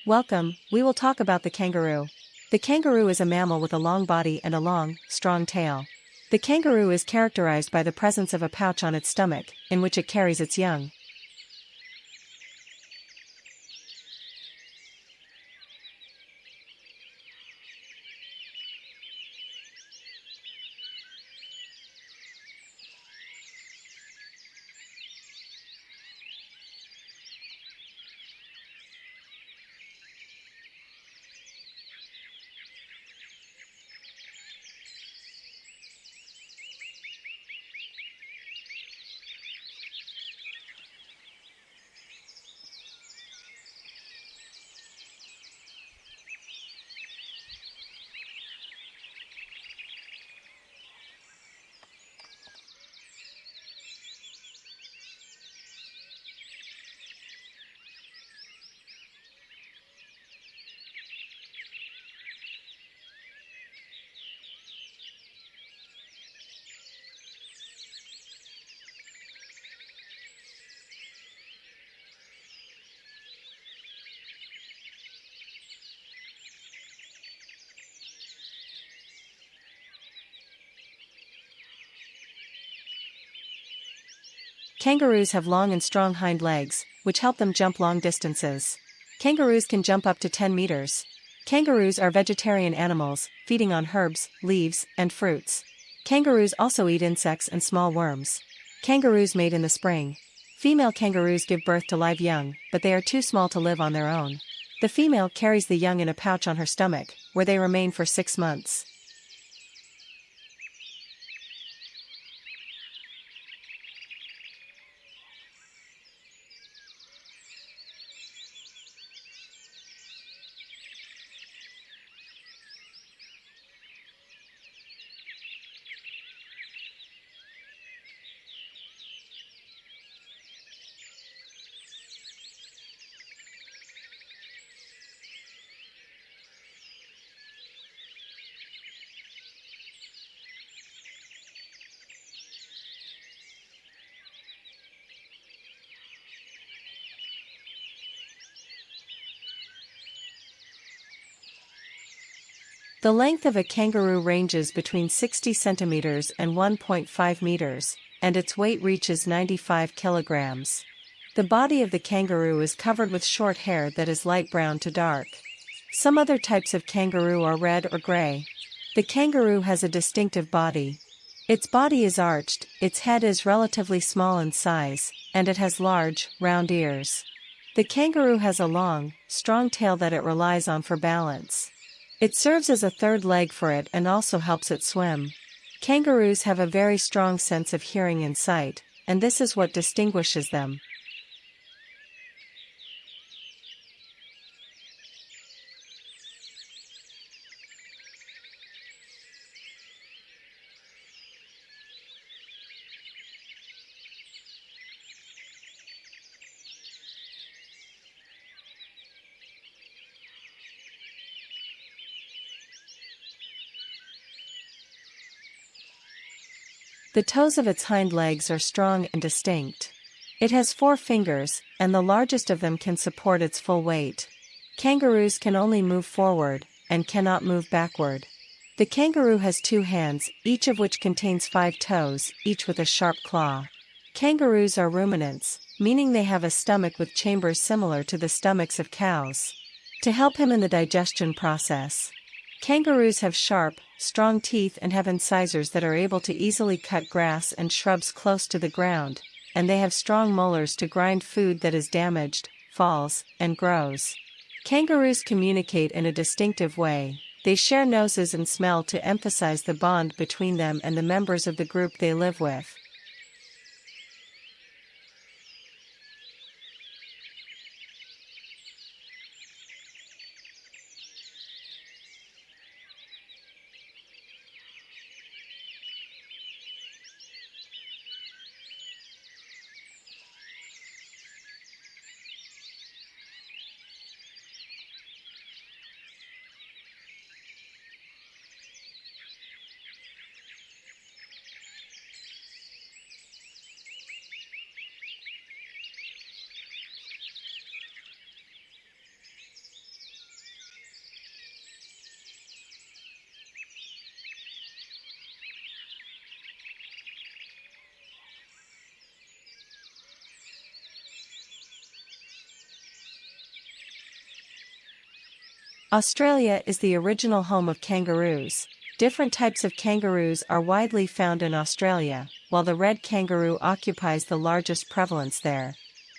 Welcome, we will talk about the kangaroo. The kangaroo is a mammal with a long body and a long, strong tail. The kangaroo is characterized by the presence of a pouch on its stomach, in which it carries its young. Kangaroos have long and strong hind legs, which help them jump long distances. Kangaroos can jump up to 10 meters. Kangaroos are vegetarian animals, feeding on herbs, leaves, and fruits. Kangaroos also eat insects and small worms. Kangaroos mate in the spring. Female kangaroos give birth to live young, but they are too small to live on their own. The female carries the young in a pouch on her stomach, where they remain for 6 months. The length of a kangaroo ranges between 60 centimeters and 1.5 meters, and its weight reaches 95 kilograms. The body of the kangaroo is covered with short hair that is light brown to dark. Some other types of kangaroo are red or gray. The kangaroo has a distinctive body. Its body is arched, its head is relatively small in size, and it has large, round ears. The kangaroo has a long, strong tail that it relies on for balance. It serves as a third leg for it and also helps it swim. Kangaroos have a very strong sense of hearing and sight, and this is what distinguishes them. The toes of its hind legs are strong and distinct. It has 4 fingers, and the largest of them can support its full weight. Kangaroos can only move forward, and cannot move backward. The kangaroo has 2 hands, each of which contains 5 toes, each with a sharp claw. Kangaroos are ruminants, meaning they have a stomach with chambers similar to the stomachs of cows, to help him in the digestion process. Kangaroos have sharp, strong teeth and have incisors that are able to easily cut grass and shrubs close to the ground, and they have strong molars to grind food that is damaged, falls, and grows. Kangaroos communicate in a distinctive way. They share noses and smell to emphasize the bond between them and the members of the group they live with. Australia is the original home of kangaroos. Different types of kangaroos are widely found in Australia, while the red kangaroo occupies the largest prevalence there.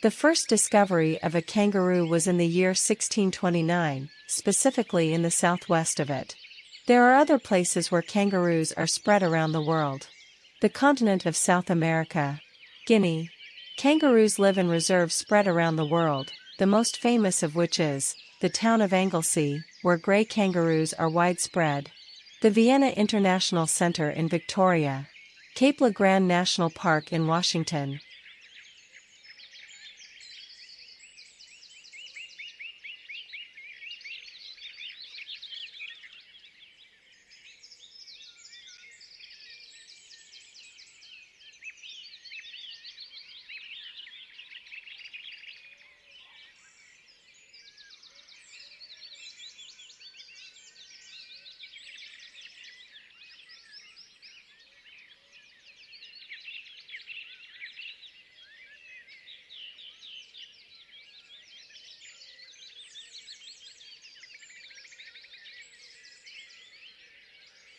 The first discovery of a kangaroo was in the year 1629, specifically in the southwest of it. There are other places where kangaroos are spread around the world. The continent of South America. Guinea. Kangaroos live in reserves spread around the world, the most famous of which is the town of Anglesey, where grey kangaroos are widespread. The Vienna International Centre in Victoria. Cape Le Grand National Park in Washington.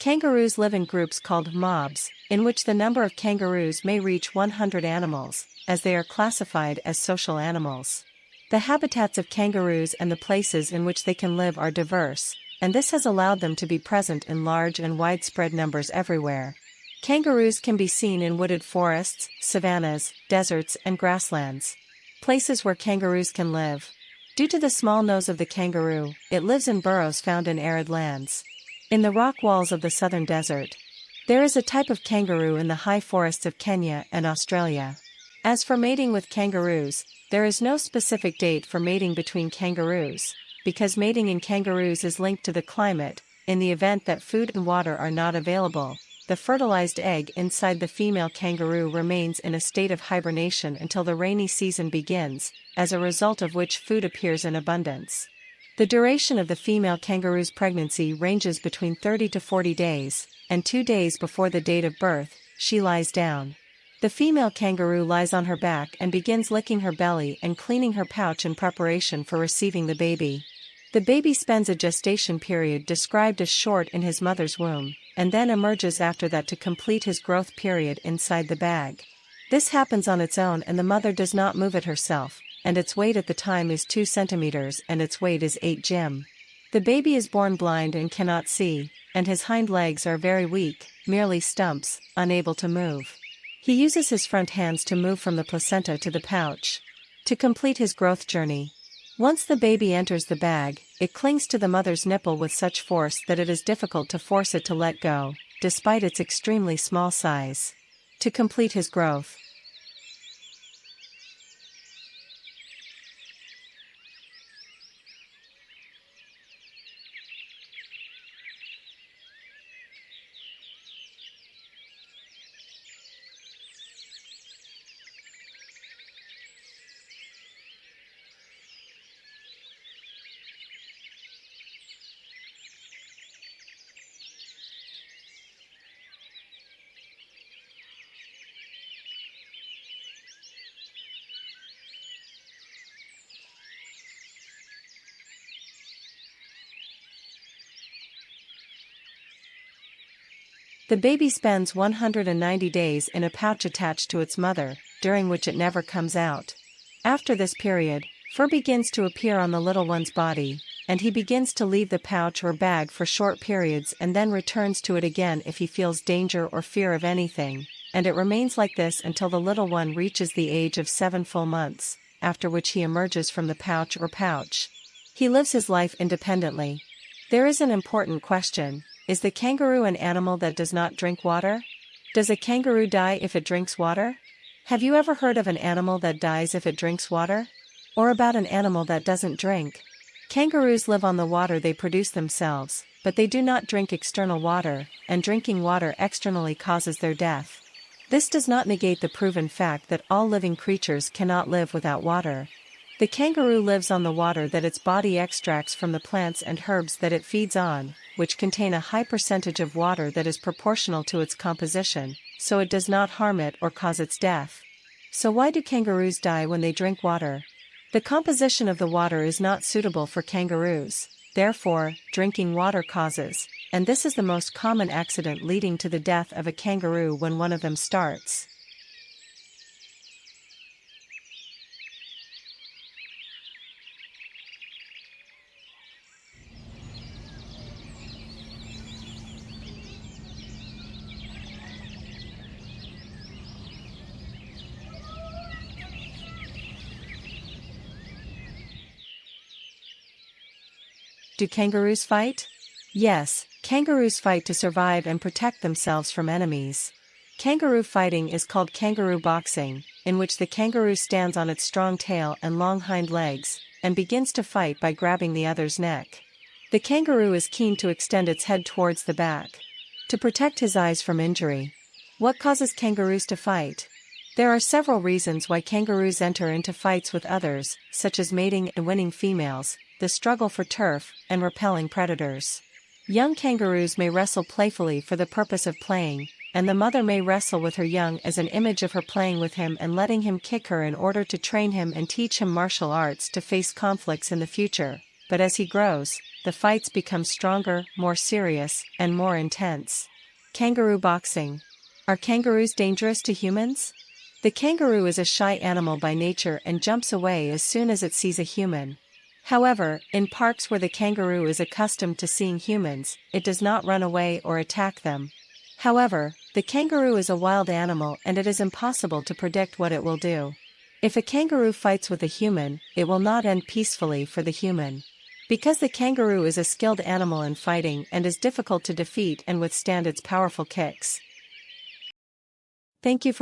Kangaroos live in groups called mobs, in which the number of kangaroos may reach 100 animals, as they are classified as social animals. The habitats of kangaroos and the places in which they can live are diverse, and this has allowed them to be present in large and widespread numbers everywhere. Kangaroos can be seen in wooded forests, savannas, deserts, and grasslands. Places where kangaroos can live. Due to the small nose of the kangaroo, it lives in burrows found in arid lands. In the rock walls of the southern desert. There is a type of kangaroo in the high forests of Kenya and Australia. As for mating with kangaroos, there is no specific date for mating between kangaroos, because mating in kangaroos is linked to the climate. In the event that food and water are not available, the fertilized egg inside the female kangaroo remains in a state of hibernation until the rainy season begins, as a result of which food appears in abundance. The duration of the female kangaroo's pregnancy ranges between 30 to 40 days, and 2 days before the date of birth, she lies down. The female kangaroo lies on her back and begins licking her belly and cleaning her pouch in preparation for receiving the baby. The baby spends a gestation period described as short in his mother's womb, and then emerges after that to complete his growth period inside the bag. This happens on its own and the mother does not move it herself, and its weight at the time is 2 centimeters and its weight is 8 gm. The baby is born blind and cannot see, and his hind legs are very weak, merely stumps, unable to move. He uses his front hands to move from the placenta to the pouch. To complete his growth journey. Once the baby enters the bag, it clings to the mother's nipple with such force that it is difficult to force it to let go, despite its extremely small size. To complete his growth. The baby spends 190 days in a pouch attached to its mother, during which it never comes out. After this period, fur begins to appear on the little one's body, and he begins to leave the pouch or bag for short periods and then returns to it again if he feels danger or fear of anything, and it remains like this until the little one reaches the age of 7 full months, after which he emerges from the pouch or pouch. He lives his life independently. There is an important question. Is the kangaroo an animal that does not drink water? Does a kangaroo die if it drinks water? Have you ever heard of an animal that dies if it drinks water? Or about an animal that doesn't drink? Kangaroos live on the water they produce themselves, but they do not drink external water, and drinking water externally causes their death. This does not negate the proven fact that all living creatures cannot live without water. The kangaroo lives on the water that its body extracts from the plants and herbs that it feeds on, which contain a high percentage of water that is proportional to its composition, so it does not harm it or cause its death. So why do kangaroos die when they drink water? The composition of the water is not suitable for kangaroos. therefore, drinking water causes, and this is the most common accident leading to the death of a kangaroo when one of them starts. Do kangaroos fight? Yes, kangaroos fight to survive and protect themselves from enemies. Kangaroo fighting is called kangaroo boxing, in which the kangaroo stands on its strong tail and long hind legs, and begins to fight by grabbing the other's neck. The kangaroo is keen to extend its head towards the back, to protect his eyes from injury. What causes kangaroos to fight? There are several reasons why kangaroos enter into fights with others, such as mating and winning females, the struggle for turf, and repelling predators. Young kangaroos may wrestle playfully for the purpose of playing, and the mother may wrestle with her young as an image of her playing with him and letting him kick her in order to train him and teach him martial arts to face conflicts in the future. But as he grows, the fights become stronger, more serious, and more intense. Kangaroo boxing. Are kangaroos dangerous to humans? The kangaroo is a shy animal by nature and jumps away as soon as it sees a human. However, in parks where the kangaroo is accustomed to seeing humans, it does not run away or attack them. However, the kangaroo is a wild animal and it is impossible to predict what it will do. If a kangaroo fights with a human, it will not end peacefully for the human. Because the kangaroo is a skilled animal in fighting and is difficult to defeat and withstand its powerful kicks. Thank you for